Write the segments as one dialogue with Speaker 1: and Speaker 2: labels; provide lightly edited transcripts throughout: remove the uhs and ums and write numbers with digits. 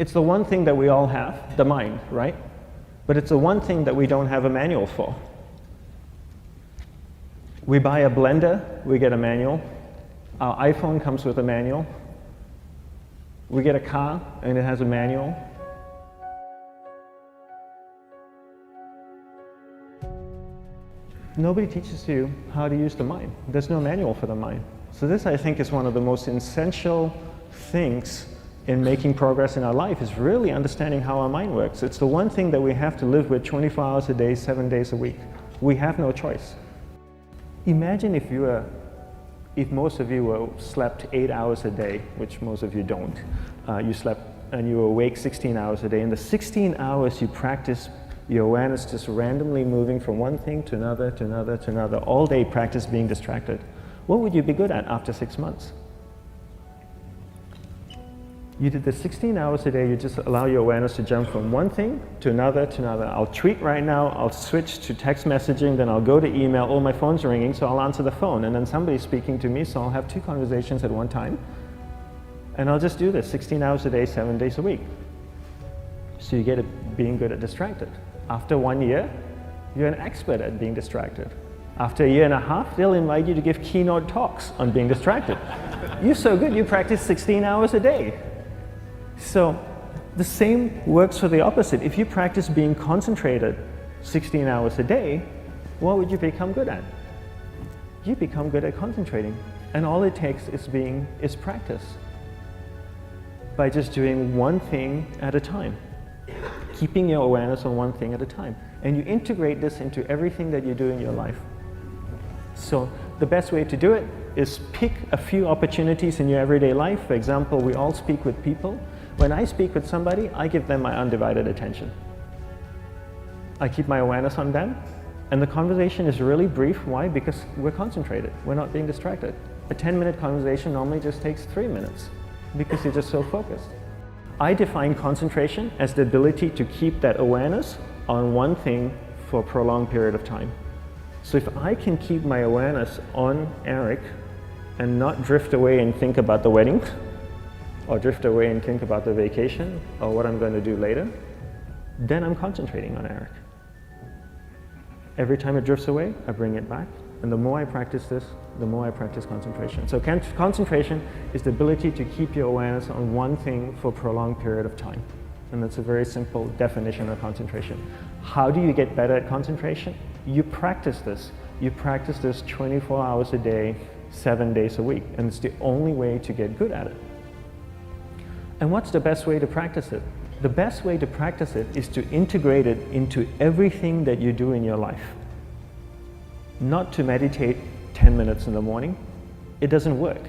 Speaker 1: It's the one thing that we all have, the mind, right? But it's the one thing that we don't have a manual for. We buy a blender, we get a manual. Our iPhone comes with a manual. We get a car and it has a manual. Nobody teaches you how to use the mind. There's no manual for the mind. So this, I think, is one of the most essential things in making progress in our life, is really understanding how our mind works. It's the one thing that we have to live with 24 hours a day, 7 days a week. We have no choice. Imagine if most of you slept 8 hours a day, which most of you don't. You slept and you were awake 16 hours a day. In the 16 hours you practice your awareness just randomly moving from one thing to another, to another, to another, all day practice being distracted. What would you be good at after 6 months? You did the 16 hours a day, you just allow your awareness to jump from one thing to another, to another. I'll tweet right now, I'll switch to text messaging, then I'll go to email, oh, my phone's ringing, so I'll answer the phone, and then somebody's speaking to me, so I'll have 2 conversations at one time. And I'll just do this 16 hours a day, 7 days a week. So you get it being good at distracted. After 1 year, you're an expert at being distracted. After a year and a half, they'll invite you to give keynote talks on being distracted. You're so good, you practice 16 hours a day. So the same works for the opposite. If you practice being concentrated 16 hours a day, what would you become good at? You become good at concentrating. And all it takes is practice. By just doing one thing at a time. Keeping your awareness on one thing at a time. And you integrate this into everything that you do in your life. So the best way to do it is pick a few opportunities in your everyday life. For example, we all speak with people. When I speak with somebody, I give them my undivided attention. I keep my awareness on them, and the conversation is really brief. Why? Because we're concentrated. We're not being distracted. A 10-minute conversation normally just takes 3 minutes because you're just so focused. I define concentration as the ability to keep that awareness on one thing for a prolonged period of time. So if I can keep my awareness on Eric and not drift away and think about the wedding, or drift away and think about the vacation, or what I'm going to do later, then I'm concentrating on Eric. Every time it drifts away, I bring it back. And the more I practice this, the more I practice concentration. So concentration is the ability to keep your awareness on one thing for a prolonged period of time. And that's a very simple definition of concentration. How do you get better at concentration? You practice this. You practice this 24 hours a day, 7 days a week. And it's the only way to get good at it. And what's the best way to practice it? The best way to practice it is to integrate it into everything that you do in your life. Not to meditate 10 minutes in the morning. It doesn't work.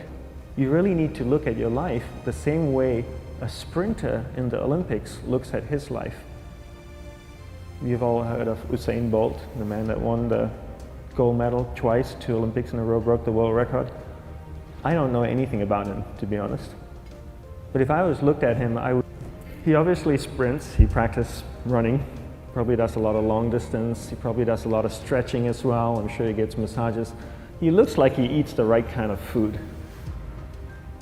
Speaker 1: You really need to look at your life the same way a sprinter in the Olympics looks at his life. You've all heard of Usain Bolt, the man that won the gold medal twice, 2 Olympics in a row, broke the world record. I don't know anything about him, to be honest. But if I was looked at him, he obviously sprints, he practices running, probably does a lot of long distance, he probably does a lot of stretching as well, I'm sure he gets massages. He looks like he eats the right kind of food.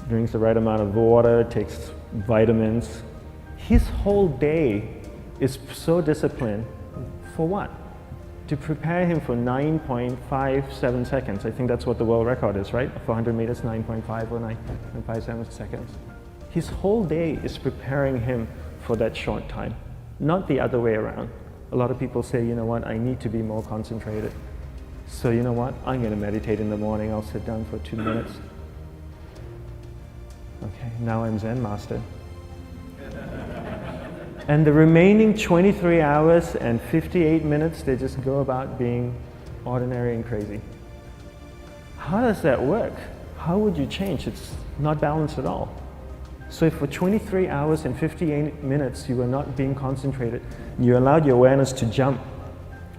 Speaker 1: Drinks the right amount of water, takes vitamins. His whole day is so disciplined. For what? To prepare him for 9.57 seconds. I think that's what the world record is, right? For 100 meters, 9.5 or 9.57 seconds. His whole day is preparing him for that short time, not the other way around. A lot of people say, you know what, I need to be more concentrated. So you know what, I'm going to meditate in the morning, I'll sit down for 2 minutes. Okay, now I'm Zen master. And the remaining 23 hours and 58 minutes, they just go about being ordinary and crazy. How does that work? How would you change? It's not balanced at all. So if for 23 hours and 58 minutes you were not being concentrated, you allowed your awareness to jump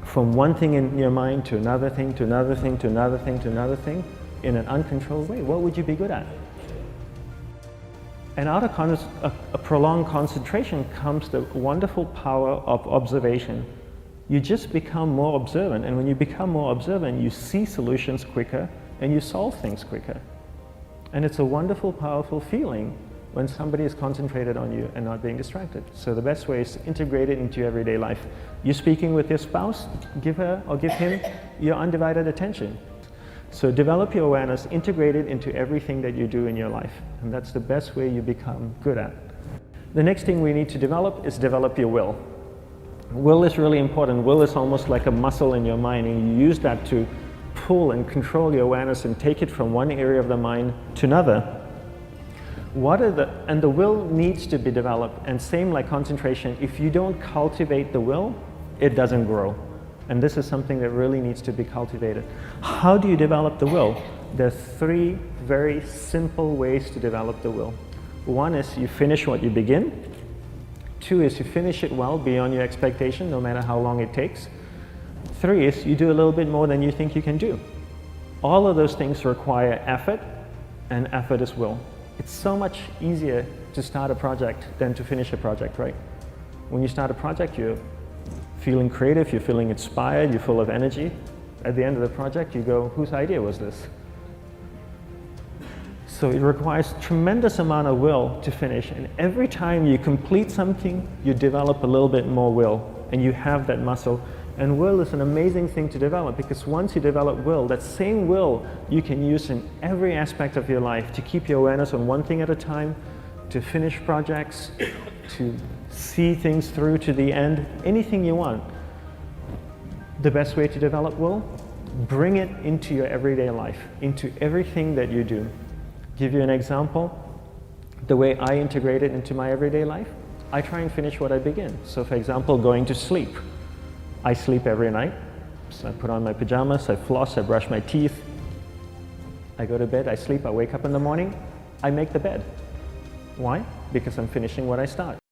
Speaker 1: from one thing in your mind to another thing, to another thing, to another thing, to another thing, in an uncontrolled way, what would you be good at? And out of a prolonged concentration comes the wonderful power of observation. You just become more observant, and when you become more observant, you see solutions quicker and you solve things quicker. And it's a wonderful, powerful feeling when somebody is concentrated on you and not being distracted. So the best way is to integrate it into your everyday life. You're speaking with your spouse, give her or give him your undivided attention. So develop your awareness, integrate it into everything that you do in your life. And that's the best way you become good at. The next thing we need to develop is develop your will. Will is really important. Will is almost like a muscle in your mind, and you use that to pull and control your awareness and take it from one area of the mind to another. And the will needs to be developed, and same like concentration, if you don't cultivate the will, it doesn't grow. And this is something that really needs to be cultivated. How do you develop the will? There's 3 very simple ways to develop the will. 1 is you finish what you begin. 2 is you finish it well beyond your expectation, no matter how long it takes. 3 is you do a little bit more than you think you can do. All of those things require effort, and effort is will. It's so much easier to start a project than to finish a project, right? When you start a project, you're feeling creative, you're feeling inspired, you're full of energy. At the end of the project, you go, whose idea was this? So it requires tremendous amount of will to finish, and every time you complete something, you develop a little bit more will, and you have that muscle. And will is an amazing thing to develop, because once you develop will, that same will you can use in every aspect of your life to keep your awareness on one thing at a time, to finish projects, to see things through to the end, anything you want. The best way to develop will? Bring it into your everyday life, into everything that you do. Give you an example, the way I integrate it into my everyday life, I try and finish what I begin. So for example, going to sleep. I sleep every night, so I put on my pajamas, I floss, I brush my teeth, I go to bed, I sleep, I wake up in the morning, I make the bed. Why? Because I'm finishing what I start.